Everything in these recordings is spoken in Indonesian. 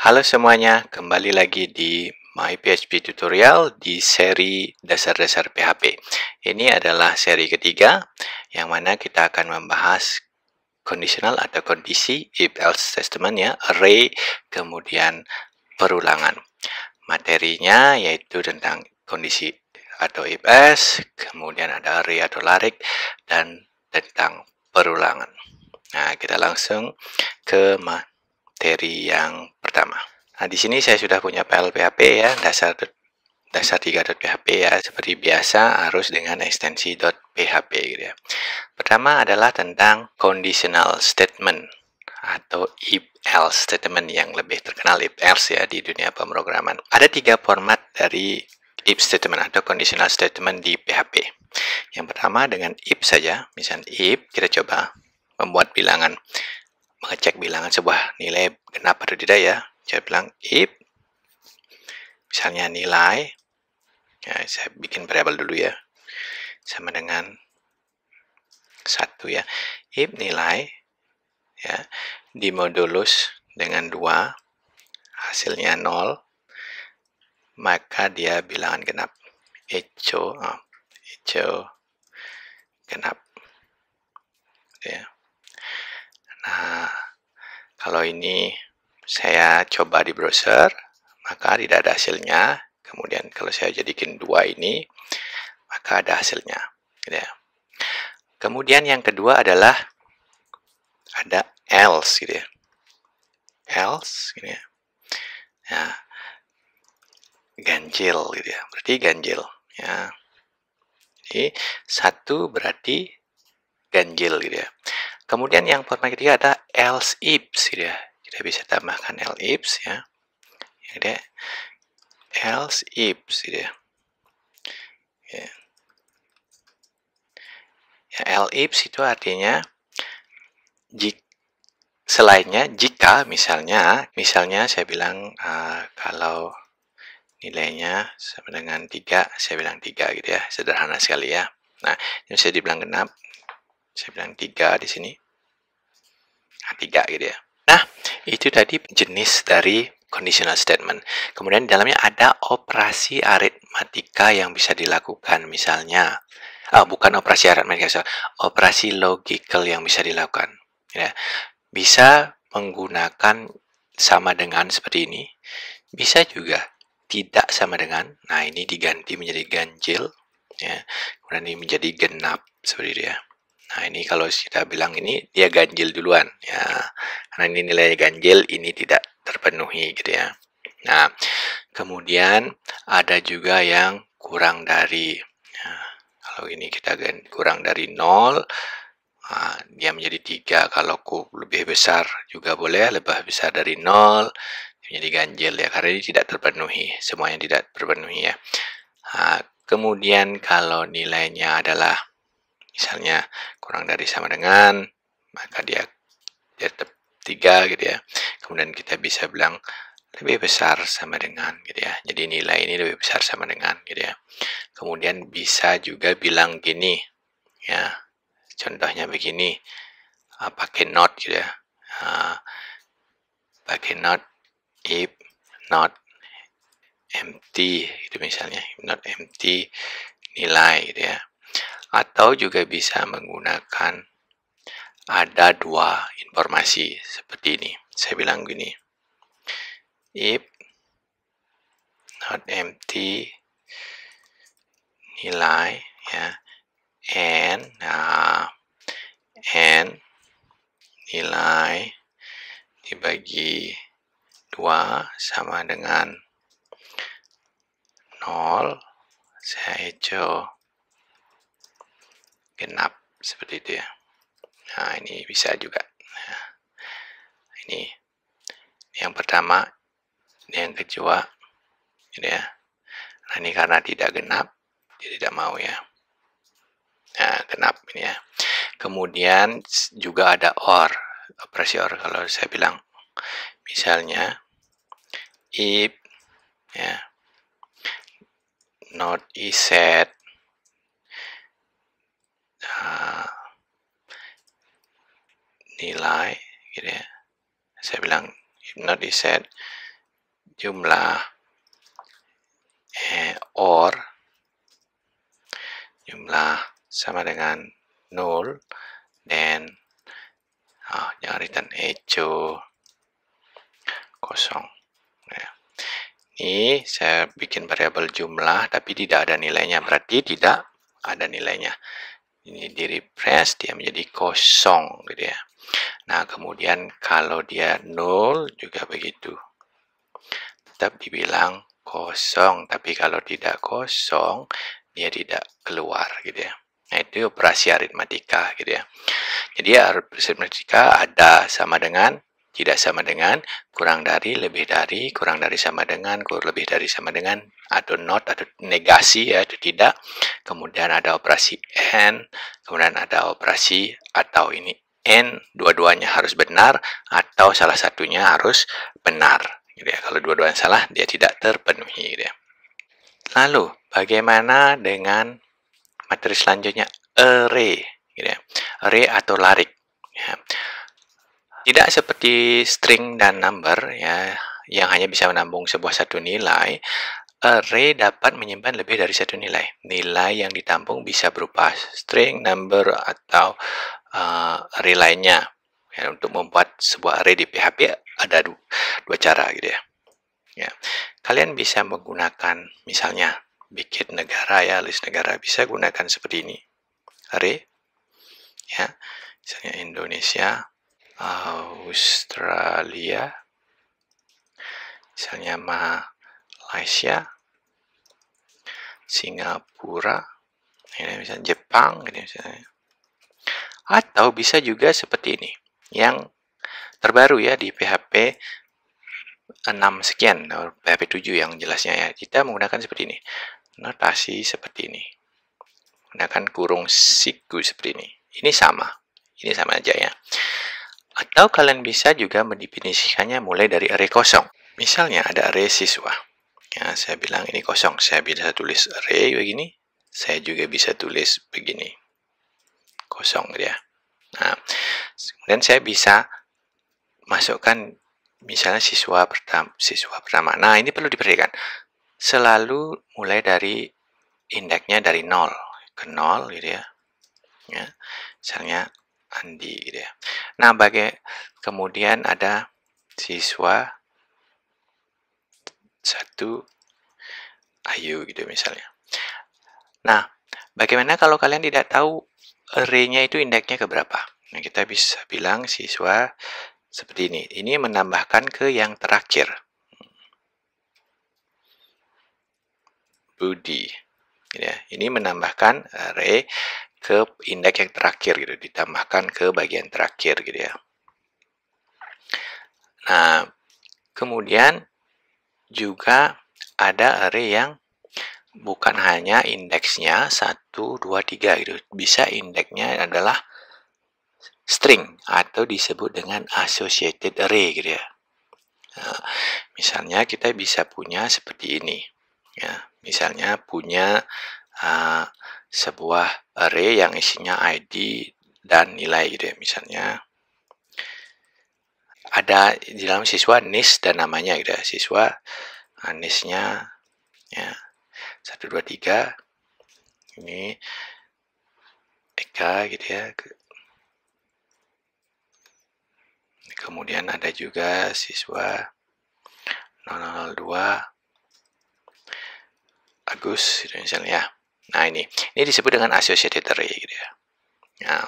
Halo semuanya, kembali lagi di My PHP Tutorial di seri Dasar-Dasar PHP. Ini adalah seri ketiga, yang mana kita akan membahas conditional atau kondisi, if-else statement ya, array, kemudian perulangan. Materinya yaitu tentang kondisi atau if-else, kemudian ada array atau larik, dan tentang perulangan. Nah, kita langsung ke materi yang pertama. Nah, di sini saya sudah punya file PHP ya, dasar 3.php ya. Seperti biasa harus dengan ekstensi .php gitu ya. Pertama adalah tentang conditional statement atau if-else statement yang lebih terkenal if-else ya di dunia pemrograman. Ada 3 format dari if statement atau conditional statement di PHP. Yang pertama dengan if saja, misalnya if kita coba membuat bilangan, mengecek bilangan sebuah nilai genap atau tidak ya. Saya bilang if misalnya nilai, ya saya bikin variabel dulu ya, sama dengan 1 ya. If nilai ya dimodulus dengan 2, hasilnya 0, maka dia bilangan genap. Echo genap ya. Nah, kalau ini saya coba di browser, maka tidak ada hasilnya. Kemudian kalau saya jadikan 2 ini, maka ada hasilnya. Gitu ya. Kemudian yang kedua adalah ada else gitu ya. Else gitu ya. Nah, ganjil gitu ya. Berarti ganjil ya. Jadi 1 berarti ganjil gitu ya. Kemudian yang format ketiga ada else if gitu ya. Kita bisa tambahkan else if ya. Ada else if gitu ya. Ya. Ya, else if itu artinya selainnya jika misalnya saya bilang kalau nilainya sama dengan 3, saya bilang 3 gitu ya. Sederhana sekali ya. Nah, ini saya dibilang genap. Saya bilang 3 di sini. Nah, 3 gitu ya. Nah, itu tadi jenis dari conditional statement. Kemudian di dalamnya ada operasi aritmatika yang bisa dilakukan. Misalnya, bukan operasi aritmatika, operasi logical yang bisa dilakukan. Ya. Bisa menggunakan sama dengan seperti ini. Bisa juga tidak sama dengan. Nah, ini diganti menjadi ganjil. Ya. Kemudian ini menjadi genap seperti itu ya. Nah, ini kalau kita bilang ini dia ganjil duluan ya. Karena ini nilai ganjil, ini tidak terpenuhi gitu ya. Nah, kemudian ada juga yang kurang dari. Ya, kalau ini kita kurang dari 0, dia menjadi 3. Kalau lebih besar juga boleh, lebih besar dari 0 menjadi ganjil ya, karena ini tidak terpenuhi, semuanya tidak terpenuhi ya. Nah, kemudian kalau nilainya adalah misalnya kurang dari sama dengan, maka dia tetap 3 gitu ya. Kemudian kita bisa bilang lebih besar sama dengan gitu ya. Jadi nilai ini lebih besar sama dengan gitu ya. Kemudian bisa juga bilang gini ya. Contohnya begini, pakai not gitu ya. Pakai not if not empty gitu misalnya, if not empty nilai gitu ya. Atau juga bisa menggunakan ada 2 informasi seperti ini. Saya bilang gini, if not empty nilai ya, and nilai dibagi 2 sama dengan 0, saya echo genap seperti itu ya. Nah, ini bisa juga. Nah, ini yang pertama, yang kedua, ini ya. Nah, ini karena tidak genap, dia tidak mau ya. Nah, genap ini ya. Kemudian juga ada OR, operasi OR. Kalau saya bilang, misalnya, if ya, not is set, nilai gitu ya. Saya bilang if not is set jumlah or jumlah sama dengan 0, dan jangan return echo kosong. Nah, ini saya bikin variabel jumlah tapi tidak ada nilainya, berarti tidak ada nilainya. Ini di refresh, dia menjadi kosong gitu ya. Nah, kemudian kalau dia 0 juga begitu, tetap dibilang kosong, tapi kalau tidak kosong dia tidak keluar gitu ya. Nah, itu operasi aritmatika gitu ya. Jadi aritmatika ada, sama dengan, tidak sama dengan, kurang dari, lebih dari, kurang dari, sama dengan, lebih dari, sama dengan, atau not, atau negasi ya, atau tidak. Kemudian ada operasi and, kemudian ada operasi atau. Ini and dua-duanya harus benar atau salah satunya harus benar gitu ya. Kalau dua-duanya salah, dia tidak terpenuhi gitu ya. Lalu bagaimana dengan materi selanjutnya, array gitu ya. Array atau larik ya. Tidak seperti string dan number ya, yang hanya bisa menampung sebuah satu nilai. Array dapat menyimpan lebih dari satu nilai. Nilai yang ditampung bisa berupa string, number, atau array lainnya. Ya, untuk membuat sebuah array di PHP ada dua cara gitu ya. Ya, kalian bisa menggunakan, misalnya bikin negara ya, list negara, bisa gunakan seperti ini, array ya, misalnya Indonesia, Australia, misalnya Malaysia, Singapura, ini misalnya Jepang, gitu misalnya. Atau bisa juga seperti ini, yang terbaru ya di PHP 6 sekian, PHP 7 yang jelasnya ya, kita menggunakan seperti ini, notasi seperti ini, menggunakan kurung siku seperti ini. Ini sama aja ya. Atau kalian bisa juga mendefinisikannya mulai dari array kosong. Misalnya ada array siswa. Ya, saya bilang ini kosong. Saya bisa tulis array begini. Saya juga bisa tulis begini. Kosong ya. Nah, kemudian saya bisa masukkan misalnya siswa pertama. Nah, ini perlu diperhatikan. Selalu mulai dari indeksnya dari 0 ke 0 gitu ya. Ya. Misalnya Andi gitu ya. Nah, kemudian ada siswa 1 Ayu gitu misalnya. Nah, bagaimana kalau kalian tidak tahu array-nya itu indeksnya ke berapa? Nah, kita bisa bilang siswa seperti ini. Ini menambahkan ke yang terakhir. Budi. Gitu ya. Ini menambahkan array ke indeks yang terakhir gitu, ditambahkan ke bagian terakhir gitu ya. Nah, kemudian juga ada array yang bukan hanya indeksnya 1, 2, 3 gitu. Bisa indeksnya adalah string atau disebut dengan associated array gitu ya. Nah, misalnya kita bisa punya seperti ini. Ya, misalnya punya sebuah array yang isinya ID dan nilai gitu ya. Misalnya ada di dalam siswa NIS dan namanya gitu ya. Siswa NIS-nya ya 1, 2, 3 ini Eka gitu ya. Kemudian ada juga siswa 002 Agus gitu misalnya ya. Nah, ini disebut dengan associated array gitu ya. Nah,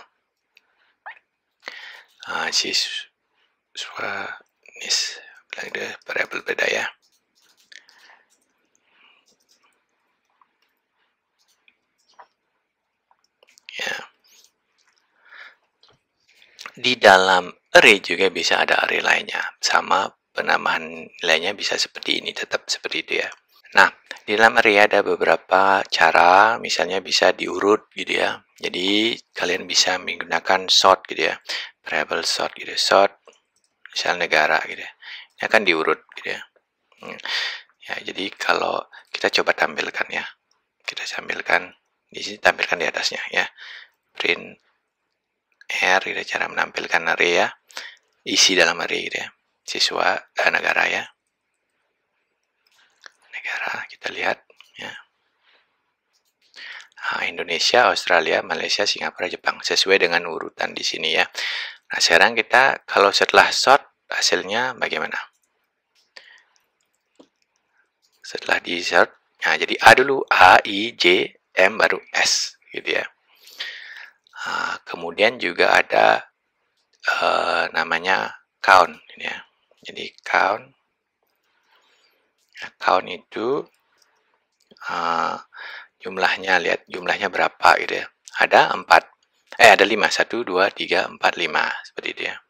siswa NIS ada variabel beda ya. Ya. Di dalam array juga bisa ada array lainnya. Sama penambahan nilainya bisa seperti ini, tetap seperti itu ya. Nah, di dalam array ada beberapa cara, misalnya bisa diurut gitu ya. Jadi kalian bisa menggunakan sort gitu ya, variable sort gitu, sort misal negara gitu ya. Ini akan diurut gitu ya. Ya, jadi kalau kita coba tampilkan ya, kita tampilkan di sini, tampilkan di atasnya ya, print R gitu, cara menampilkan array ya, isi dalam array gitu ya, siswa negara ya. negara kita lihat ya. Indonesia, Australia, Malaysia, Singapura, Jepang sesuai dengan urutan di sini ya. Nah, sekarang kita kalau setelah sort hasilnya bagaimana? Setelah di sort, nah jadi A dulu, A, I, J, M baru S gitu ya. Kemudian juga ada namanya count ya. Jadi count itu jumlahnya, lihat jumlahnya berapa gitu ya. Ada 4, ada 5, 1, 2, 3, 4, 5 seperti itu ya.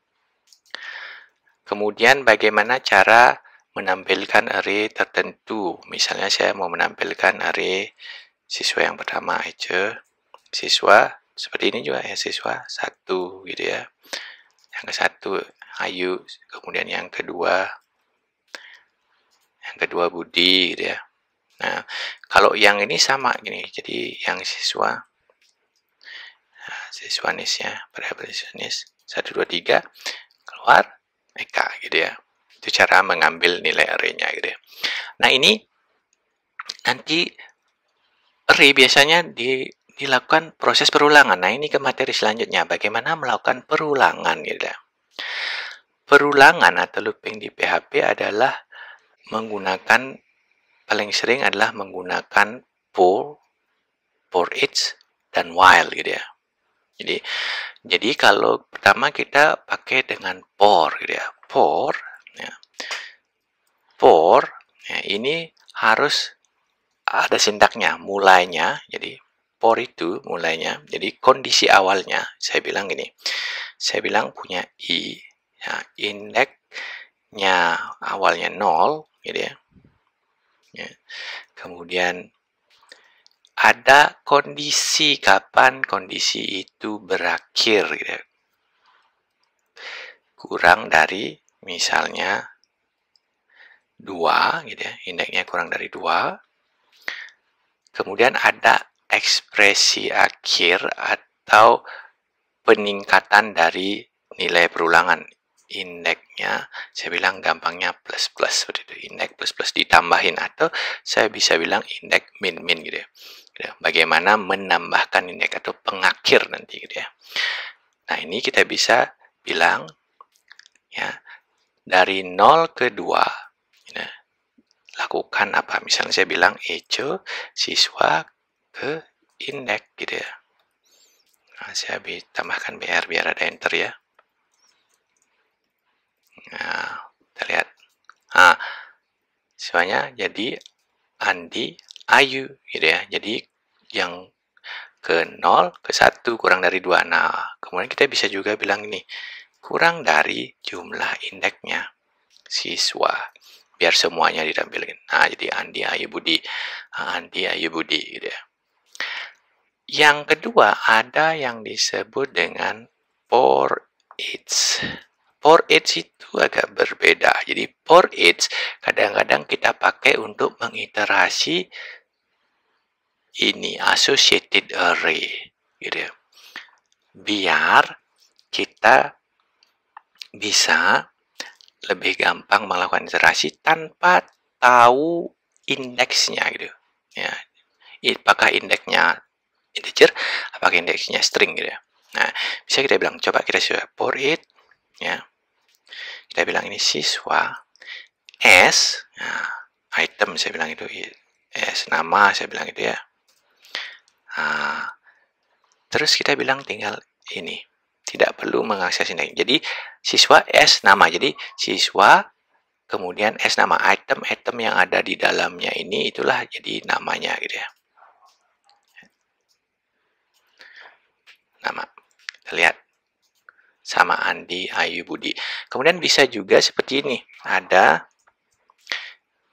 Kemudian bagaimana cara menampilkan array tertentu. Misalnya saya mau menampilkan array siswa yang pertama aja, siswa seperti ini juga ya, siswa 1 gitu ya. Yang ke 1 Ayu, kemudian yang kedua Budi gitu ya. Nah, kalau yang ini sama gini, jadi yang siswa nisnya, variabel nis 1, 2, 3 keluar Eka gitu ya. Itu cara mengambil nilai array-nya gitu ya. Nah, ini nanti array biasanya dilakukan proses perulangan. Nah, ini ke materi selanjutnya, bagaimana melakukan perulangan gitu ya. Perulangan atau looping di PHP adalah menggunakan, paling sering adalah menggunakan for each, dan while gitu ya. Jadi kalau pertama kita pakai dengan for gitu ya. For ya, ini harus ada sintaknya, mulainya. Jadi for itu mulainya. Jadi kondisi awalnya saya bilang gini. Saya bilang punya i, ya, indeksnya awalnya 0 gitu ya. Kemudian ada kondisi kapan kondisi itu berakhir gitu ya. Kurang dari misalnya 2 gitu ya, indeksnya kurang dari 2. Kemudian ada ekspresi akhir atau peningkatan dari nilai perulangan. Indeksnya saya bilang gampangnya plus seperti itu, indeks plus ditambahin, atau saya bisa bilang indeks min gitu ya. Bagaimana menambahkan indeks atau pengakhir nanti gitu ya. Nah, ini kita bisa bilang ya dari 0 ke 2 ya, lakukan apa, misalnya saya bilang echo siswa ke indeks gitu ya. Nah, saya tambahkan BR biar ada enter ya. Nah, kita lihat. Nah, siswanya jadi Andi, Ayu gitu ya. Jadi yang ke 0 ke 1 kurang dari 2. Nah, kemudian kita bisa juga bilang ini, kurang dari jumlah indeksnya siswa. Biar semuanya ditampilkan. Nah, jadi Andi, Ayu, Budi. Andi, Ayu, Budi gitu ya. Yang kedua, ada yang disebut dengan for each. For each itu agak berbeda. Jadi for each kadang-kadang kita pakai untuk mengiterasi ini associated array gitu ya. Biar kita bisa lebih gampang melakukan iterasi tanpa tahu indeksnya gitu ya. Apakah indeksnya integer, apakah indeksnya string gitu ya. Nah, bisa kita bilang, coba kita coba for each ya. Kita bilang ini siswa S, nah, item saya bilang itu S, nama saya bilang itu ya. Nah, terus kita bilang tinggal ini, tidak perlu mengakses indeks. Jadi siswa S nama, jadi siswa kemudian S nama, item yang ada di dalamnya ini itulah jadi namanya gitu ya. Nama, kita lihat sama Andi, Ayu, Budi. Kemudian bisa juga seperti ini, ada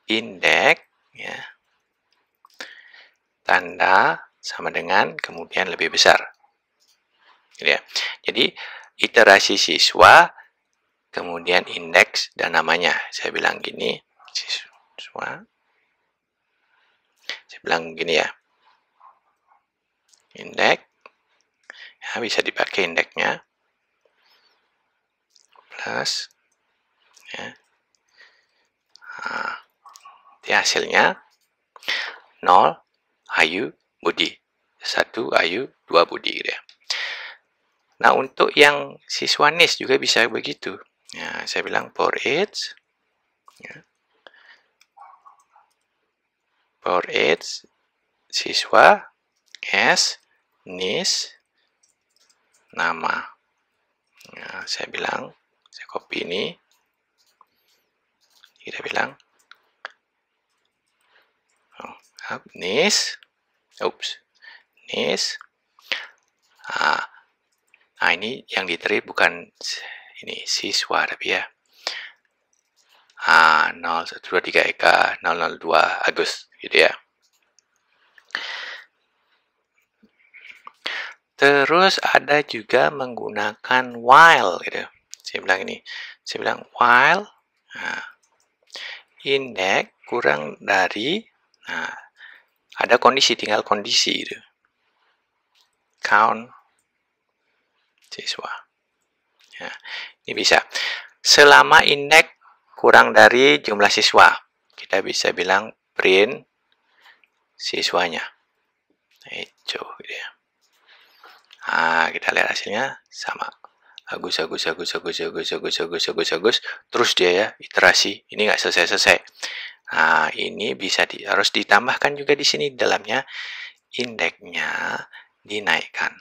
indeks ya, tanda sama dengan kemudian lebih besar gitu ya. Jadi iterasi siswa kemudian indeks dan namanya. Saya bilang gini, siswa, saya bilang gini ya, indeks ya, bisa dipakai indeksnya plus ya. Nah, hasilnya 0, Ayu, Budi. 1, Ayu, 2, Budi. Gitu ya. Nah, untuk yang siswa NIS juga bisa begitu. Ya, saya bilang for each, ya, for each siswa S NIS nama. Ya, saya bilang, saya copy ini. Kita bilang NIS, NIS. Nah, ini yang diterima bukan ini siswa tapi ya. 0123 Eka, 002 Agus gitu ya. Terus ada juga menggunakan while gitu. Saya bilang ini, saya bilang while indeks kurang dari, ada kondisi, tinggal kondisi gitu. Count siswa. Ya, ini bisa. Selama indeks kurang dari jumlah siswa, kita bisa bilang print siswanya. Itu gitu ya. Kita lihat hasilnya sama. Agus. Terus dia ya, iterasi. Ini nggak selesai-selesai. Nah, ini bisa harus ditambahkan juga di sini dalamnya indeksnya dinaikkan.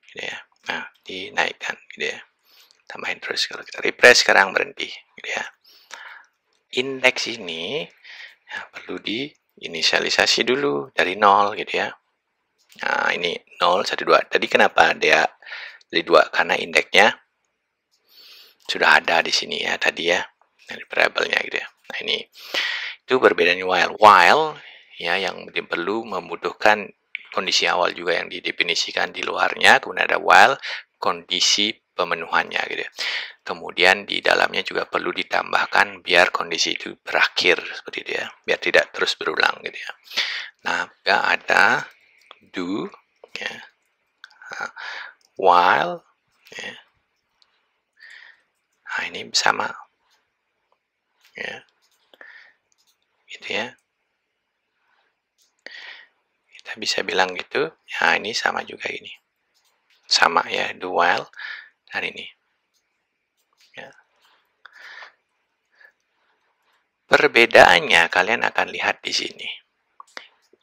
Gitu ya. Nah, dinaikkan gitu ya. Tambahin terus. Kalau kita refresh sekarang berhenti gitu ya. Indeks ini ya, perlu diinisialisasi dulu dari 0 gitu ya. Nah, ini 0, 1, 2. Tadi kenapa dia dari 2? Karena indeksnya sudah ada di sini ya tadi ya. Dari variabelnya gitu ya. Nah, ini itu berbedanya while. While ya yang perlu membutuhkan kondisi awal juga yang didefinisikan di luarnya. Kemudian ada while kondisi pemenuhannya gitu ya. Kemudian di dalamnya juga perlu ditambahkan biar kondisi itu berakhir seperti itu ya. Biar tidak terus berulang gitu ya. Nah, juga ada do ya. While ya. Nah, ini sama ya. Gitu ya. Kita bisa bilang gitu. Ya, ini sama juga ini. Sama ya, do while dan ini. Ya. Perbedaannya kalian akan lihat di sini.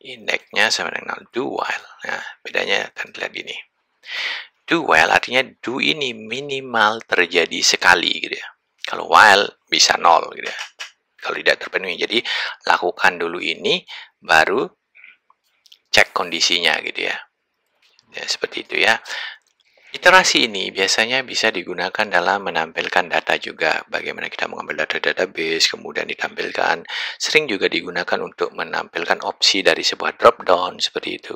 Indeksnya sama dengan do while. Nah, bedanya akan dilihat gini. Do while artinya do ini minimal terjadi sekali gitu ya. Kalau while bisa 0 gitu ya. Kalau tidak terpenuhi. Jadi lakukan dulu ini baru cek kondisinya gitu ya. Ya seperti itu ya. Iterasi ini biasanya bisa digunakan dalam menampilkan data juga. Bagaimana kita mengambil data database, kemudian ditampilkan. Sering juga digunakan untuk menampilkan opsi dari sebuah drop down seperti itu.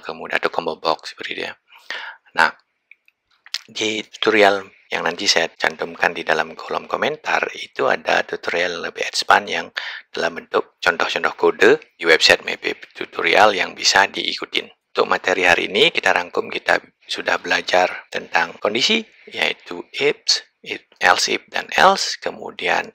Kemudian atau combo box seperti itu ya. Nah, di tutorial yang nanti saya cantumkan di dalam kolom komentar, itu ada tutorial lebih advance yang dalam bentuk contoh-contoh kode di website MapP tutorial yang bisa diikutin. Untuk materi hari ini kita rangkum, kita sudah belajar tentang kondisi, yaitu if, else if, dan else. Kemudian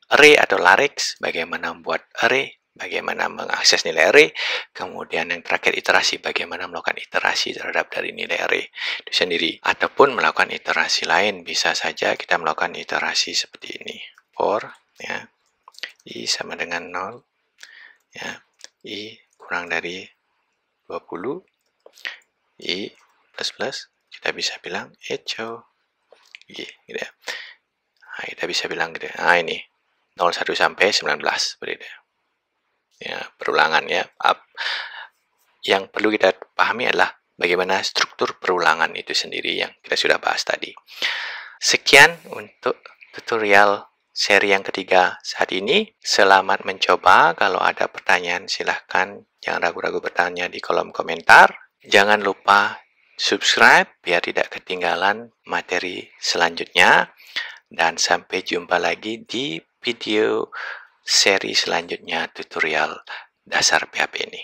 array atau larix, bagaimana membuat array, bagaimana mengakses nilai array. Kemudian yang terakhir iterasi, bagaimana melakukan iterasi terhadap dari nilai array itu sendiri. Ataupun melakukan iterasi lain, bisa saja kita melakukan iterasi seperti ini. For, ya, I sama dengan 0, ya, I kurang dari 20, I plus, kita bisa bilang echo, gitu ya. Nah, kita bisa bilang gitu. Nah, ini 01 sampai 19 seperti itu. Ya, perulangan ya. Yang perlu kita pahami adalah bagaimana struktur perulangan itu sendiri yang kita sudah bahas tadi. Sekian untuk tutorial seri yang ketiga saat ini. Selamat mencoba. Kalau ada pertanyaan silahkan jangan ragu-ragu bertanya di kolom komentar. Jangan lupa subscribe biar tidak ketinggalan materi selanjutnya. Dan sampai jumpa lagi di video seri selanjutnya tutorial dasar PHP ini.